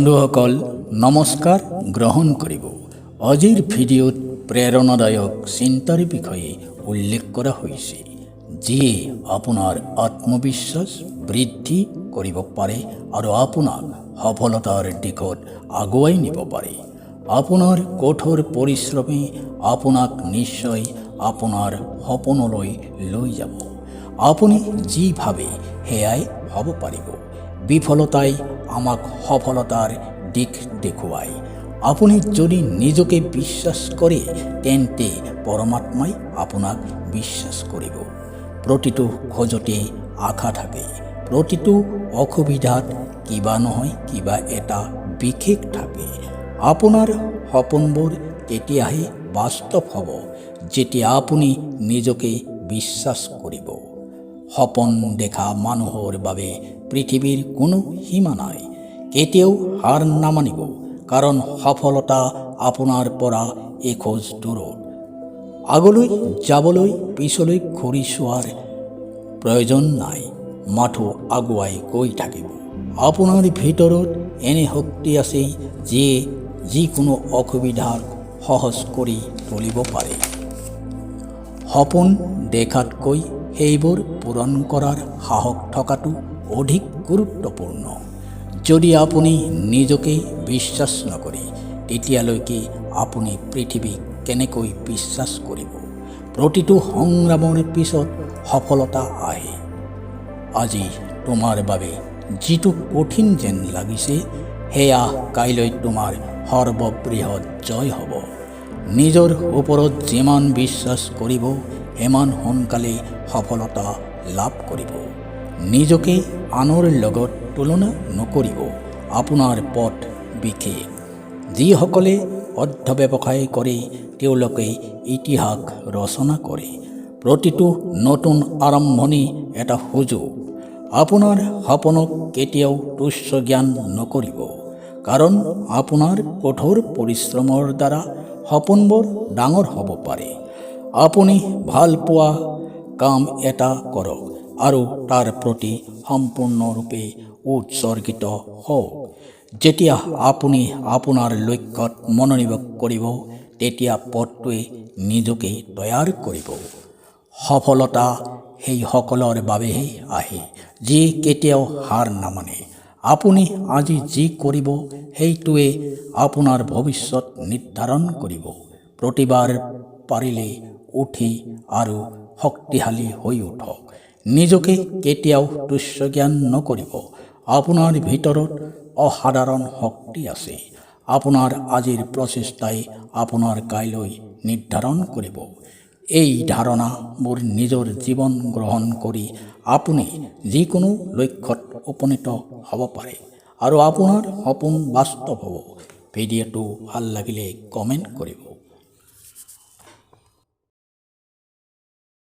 বন্ধুসকল নমস্কাৰ গ্ৰহণ কৰিব। আজিৰ ভিডিঅ'ত প্ৰেৰণাদায়ক চিন্তাৰ বিষয়ে উল্লেখ কৰা হৈছে, যিয়ে আপোনাৰ আত্মবিশ্বাস বৃদ্ধি কৰিব পাৰে আৰু আপোনাক সফলতাৰ দিশত আগুৱাই নিব পাৰে। আপোনাৰ কঠোৰ পৰিশ্ৰমে আপোনাক নিশ্চয় আপোনাৰ সপোনলৈ লৈ যাব। আপুনি যি ভাবে সেয়াই হ'ব পাৰিব। বিফলতাই আমাক সফলতাৰ দিশ দেখুৱায়। আপুনি যদি নিজকে বিশ্বাস কৰে, তেন্তে পৰমাত্মাই আপোনাক বিশ্বাস কৰিব। প্ৰতিটো খোজতে আশা থাকে, প্ৰতিটো অসুবিধাত কিবা নহয় কিবা এটা বিশেষ থাকে। আপোনাৰ সপোনবোৰ তেতিয়াহে বাস্তৱ হ'ব যেতিয়া আপুনি নিজকে বিশ্বাস কৰিব। সপোন দেখা মানুহৰ বাবে পৃথিৱীৰ কোনো সীমা নাই। কেতিয়াও হাৰ নামানিব, কাৰণ সফলতা আপোনাৰ পৰা এখোজ দূৰত। আগলৈ যাবলৈ পিছলৈ ঘূৰি চোৱাৰ প্ৰয়োজন নাই, মাথো আগুৱাই গৈ থাকিব। আপোনাৰ ভিতৰত এনে শক্তি আছে যিয়ে যিকোনো অসুবিধাক সহজ কৰি তুলিব পাৰে। সপোন দেখাতকৈ সেইবোৰ পূৰণ কৰাৰ সাহস থকাটো অধিক গুৰুত্বপূৰ্ণ। যদি আপুনি নিজকে বিশ্বাস নকৰে, তেতিয়ালৈকে আপুনি পৃথিৱীক কেনেকৈ বিশ্বাস কৰিব? প্ৰতিটো সংগ্ৰামৰ পিছত সফলতা আহে। আজি তোমাৰ বাবে যিটো কঠিন যেন লাগিছে, সেয়া কাইলৈ তোমাৰ সৰ্ববৃহৎ জয় হ'ব। নিজৰ ওপৰত যিমান বিশ্বাস কৰিব, সিমান সোনকালে সফলতা লাভ কৰিব। নিজকে আনৰ লগত তুলনা নকৰিব। আপোনাৰ পথ বিশেষ। যিসকলে অধ্যৱসায় কৰে, তেওঁলোকে ইতিহাস ৰচনা কৰে। প্ৰতিটো নতুন আৰম্ভণি এটা সুযোগ। আপোনাৰ সপোনক কেতিয়াও তুচ্ছ জ্ঞান নকৰিব, কাৰণ আপোনাৰ কঠোৰ পৰিশ্ৰমৰ দ্বাৰা সপোনবোৰ ডাঙৰ হ'ব পাৰে। আপুনি ভাল পোৱা কাম এটা কৰক আৰু তাৰ প্ৰতি সম্পূৰ্ণৰূপে উৎসৰ্গিত হওক। যেতিয়া আপুনি আপোনাৰ লক্ষ্যত মনোনিৱেশ কৰিব, তেতিয়া পথটোৱে নিজকে তৈয়াৰ কৰিব। সফলতা সেইসকলৰ বাবেহে আহে যিয়ে কেতিয়াও হাৰ নামানে। আপুনি আজি যি কৰিব, সেইটোৱে আপোনাৰ ভৱিষ্যত নিৰ্ধাৰণ কৰিব। প্ৰতিবাৰ পাৰিলে উঠি আৰু শক্তিশালী হৈ উঠক। নিজকে কেতিয়াও তুচ্ছ জ্ঞান নকৰিব। আপোনাৰ ভিতৰত অসাধাৰণ শক্তি আছে। আপোনাৰ আজিৰ প্ৰচেষ্টাই আপোনাৰ কাইলৈ নিৰ্ধাৰণ কৰিব। এই ধাৰণা মোৰ নিজৰ জীৱন গ্ৰহণ কৰি আপুনি যিকোনো লক্ষ্যত উপনীত হ'ব পাৰে আৰু আপোনাৰ সপোন বাস্তৱ হ'ব। ভিডিঅ'টো ভাল লাগিলে কমেণ্ট কৰিব।